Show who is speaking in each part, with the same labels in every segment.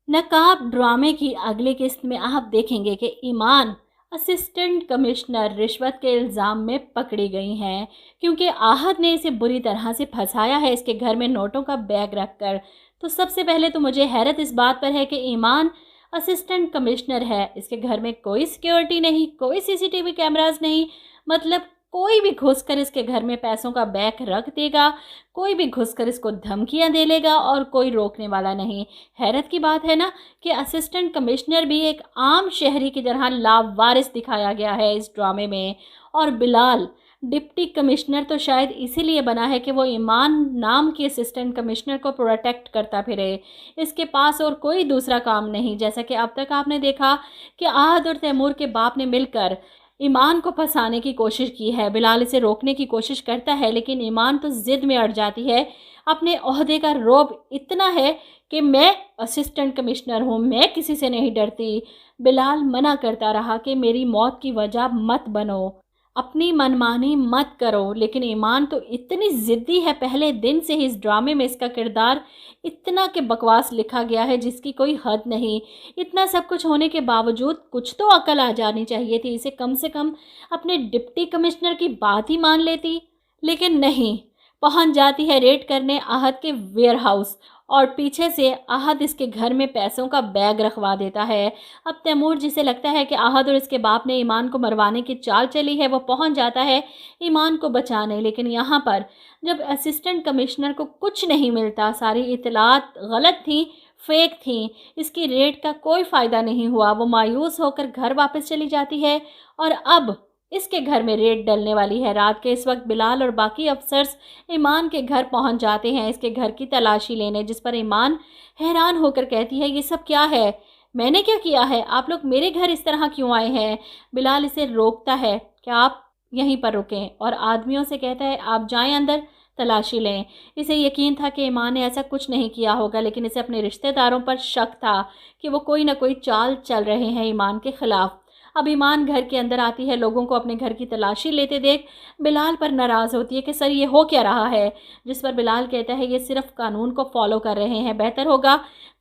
Speaker 1: नकाब ड्रामे की अगली किस्त में आप देखेंगे कि ईमान असिस्टेंट कमिश्नर रिश्वत के इल्ज़ाम में पकड़ी गई हैं, क्योंकि आहत ने इसे बुरी तरह से फंसाया है इसके घर में नोटों का बैग रखकर। तो सबसे पहले तो मुझे हैरत इस बात पर है कि ईमान असिस्टेंट कमिश्नर है, इसके घर में कोई सिक्योरिटी नहीं, कोई सीसीटीवी कैमरास नहीं। मतलब कोई भी घुसकर इसके घर में पैसों का बैग रख देगा, कोई भी घुसकर इसको धमकियां दे लेगा और कोई रोकने वाला नहीं। हैरत की बात है ना कि असिस्टेंट कमिश्नर भी एक आम शहरी की तरह लावारिस दिखाया गया है इस ड्रामे में। और बिलाल डिप्टी कमिश्नर तो शायद इसीलिए बना है कि वो ईमान नाम की असिस्टेंट कमिश्नर को प्रोटेक्ट करता फिरे। इसके पास और कोई दूसरा काम नहीं। जैसा कि अब तक आपने देखा कि आहद और तैमूर के बाप ने मिलकर ईमान को फंसाने की कोशिश की है। बिलाल इसे रोकने की कोशिश करता है, लेकिन ईमान तो ज़िद में अड़ जाती है। अपने ओहदे का रौब इतना है कि मैं असिस्टेंट कमिश्नर हूँ, मैं किसी से नहीं डरती। बिलाल मना करता रहा कि मेरी मौत की वजह मत बनो, अपनी मनमानी मत करो, लेकिन ईमान तो इतनी ज़िद्दी है। पहले दिन से ही इस ड्रामे में इसका किरदार इतना कि बकवास लिखा गया है जिसकी कोई हद नहीं। इतना सब कुछ होने के बावजूद कुछ तो अकल आ जानी चाहिए थी इसे, कम से कम अपने डिप्टी कमिश्नर की बात ही मान लेती। लेकिन नहीं, पहुंच जाती है रेड करने आहद के वेयर हाउस और पीछे से आहद इसके घर में पैसों का बैग रखवा देता है। अब तैमूर, जिसे लगता है कि आहद और इसके बाप ने ईमान को मरवाने की चाल चली है, वो पहुंच जाता है ईमान को बचाने। लेकिन यहाँ पर जब असिस्टेंट कमिश्नर को कुछ नहीं मिलता, सारी इतलात गलत थी, फेक थी, इसकी रेड का कोई फ़ायदा नहीं हुआ, वो मायूस होकर घर वापस चली जाती है। और अब इसके घर में रेड डलने वाली है। रात के इस वक्त बिलाल और बाकी अफसर्स ईमान के घर पहुंच जाते हैं इसके घर की तलाशी लेने, जिस पर ईमान हैरान होकर कहती है, ये सब क्या है, मैंने क्या किया है, आप लोग मेरे घर इस तरह क्यों आए हैं। बिलाल इसे रोकता है कि आप यहीं पर रुकें और आदमियों से कहता है आप जाएं अंदर, तलाशी लें। इसे यकीन था कि ईमान ने ऐसा कुछ नहीं किया होगा, लेकिन इसे अपने रिश्तेदारों पर शक था कि वो कोई ना कोई चाल चल रहे हैं ईमान के ख़िलाफ़। अब ईमान घर के अंदर आती है, लोगों को अपने घर की तलाशी लेते देख बिलाल पर नाराज़ होती है कि सर ये हो क्या रहा है। जिस पर बिलाल कहता है ये सिर्फ कानून को फॉलो कर रहे हैं, बेहतर होगा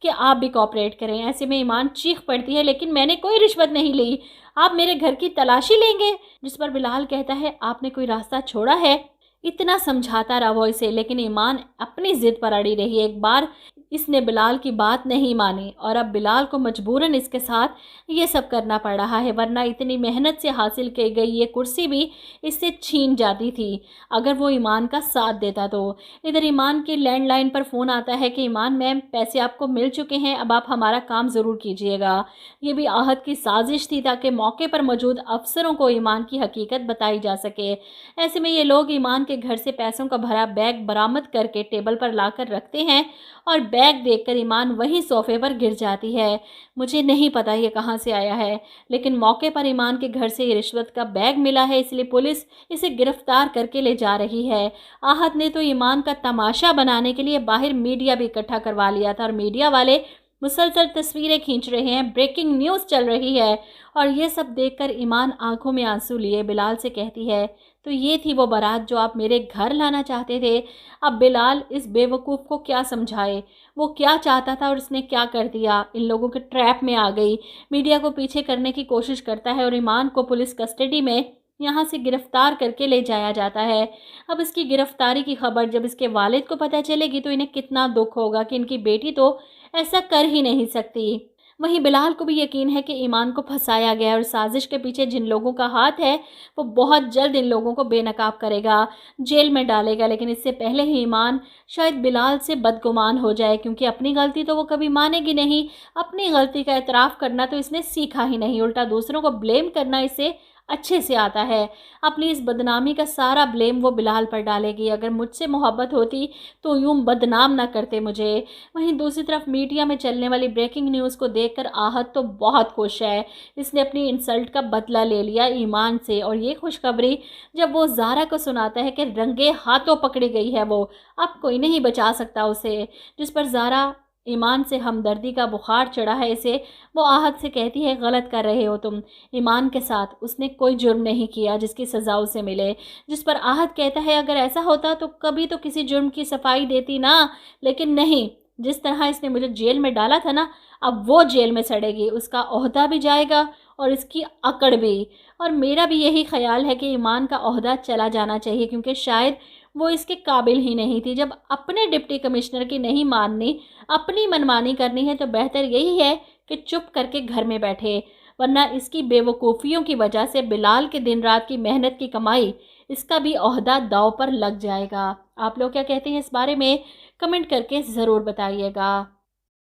Speaker 1: कि आप भी कोऑपरेट करें। ऐसे में ईमान चीख पड़ती है, लेकिन मैंने कोई रिश्वत नहीं ली, आप मेरे घर की तलाशी लेंगे। जिस पर बिलाल कहता है आपने कोई रास्ता छोड़ा है। इतना समझाता रहा वो इसे, लेकिन ईमान अपनी ज़िद पर अड़ी रही। एक बार इसने बिलाल की बात नहीं मानी और अब बिलाल को मजबूरन इसके साथ ये सब करना पड़ रहा है, वरना इतनी मेहनत से हासिल की गई ये कुर्सी भी इससे छीन जाती थी अगर वो ईमान का साथ देता तो। इधर ईमान के लैंडलाइन पर फ़ोन आता है कि ईमान मैम, पैसे आपको मिल चुके हैं, अब आप हमारा काम ज़रूर कीजिएगा। ये भी आहत की साजिश थी ताकि मौके पर मौजूद अफसरों को ईमान की हकीकत बताई जा सके। ऐसे में ये लोग ईमान के घर से पैसों का भरा बैग बरामद करके टेबल पर लाकर रखते हैं और बैग देखकर ईमान वहीं सोफे पर गिर जाती है। मुझे नहीं पता ये कहाँ से आया है, लेकिन मौके पर ईमान के घर से ये रिश्वत का बैग मिला है, इसलिए पुलिस इसे गिरफ्तार करके ले जा रही है। आहत ने तो ईमान का तमाशा बनाने के लिए बाहर मीडिया भी इकट्ठा करवा लिया था और मीडिया वाले मुसलसल तस्वीरें खींच रहे हैं, ब्रेकिंग न्यूज़ चल रही है। और ये सब देखकर ईमान आंखों में आंसू लिए बिलाल से कहती है, तो ये थी वो बारात जो आप मेरे घर लाना चाहते थे। अब बिलाल इस बेवकूफ़ को क्या समझाए, वो क्या चाहता था और इसने क्या कर दिया। इन लोगों के ट्रैप में आ गई, मीडिया को पीछे करने की कोशिश करता है और ईमान को पुलिस कस्टडी में यहाँ से गिरफ्तार करके ले जाया जाता है। अब इसकी गिरफ्तारी की खबर जब इसके वालिद को पता चलेगी तो इन्हें कितना दुख होगा कि इनकी बेटी तो ऐसा कर ही नहीं सकती। वहीं बिलाल को भी यकीन है कि ईमान को फंसाया गया और साजिश के पीछे जिन लोगों का हाथ है वो बहुत जल्द इन लोगों को बेनकाब करेगा, जेल में डालेगा। लेकिन इससे पहले ही ईमान शायद बिलाल से बदगुमान हो जाए, क्योंकि अपनी गलती तो वो कभी मानेगी नहीं। अपनी गलती का एतराफ़ करना तो इसने सीखा ही नहीं, उल्टा दूसरों को ब्लेम करना इसे अच्छे से आता है। अपनी इस बदनामी का सारा ब्लेम वो बिलाल पर डालेगी। अगर मुझसे मोहब्बत होती तो यूं बदनाम ना करते मुझे। वहीं दूसरी तरफ मीडिया में चलने वाली ब्रेकिंग न्यूज़ को देखकर आहत तो बहुत खुश है। इसने अपनी इंसल्ट का बदला ले लिया ईमान से। और ये खुशखबरी जब वो ज़ारा को सुनाता है कि रंगे हाथों पकड़ी गई है वो, अब कोई नहीं बचा सकता उसे। जिस पर ज़ारा ईमान से हमदर्दी का बुखार चढ़ा है इसे, वो आहत से कहती है गलत कर रहे हो तुम, ईमान के साथ उसने कोई जुर्म नहीं किया जिसकी सज़ा उसे मिले। जिस पर आहत कहता है अगर ऐसा होता तो कभी तो किसी जुर्म की सफाई देती ना, लेकिन नहीं, जिस तरह इसने मुझे जेल में डाला था ना, अब वो जेल में सड़ेगी, उसका ओहदा भी जाएगा और इसकी अकड़ भी। और मेरा भी यही ख्याल है कि ईमान का ओहदा चला जाना चाहिए, क्योंकि शायद वो इसके काबिल ही नहीं थी। जब अपने डिप्टी कमिश्नर की नहीं माननी, अपनी मनमानी करनी है, तो बेहतर यही है कि चुप करके घर में बैठे, वरना इसकी बेवकूफ़ियों की वजह से बिलाल के दिन रात की मेहनत की कमाई, इसका भी ओहदा दांव पर लग जाएगा। आप लोग क्या कहते हैं इस बारे में? कमेंट करके ज़रूर बताइएगा।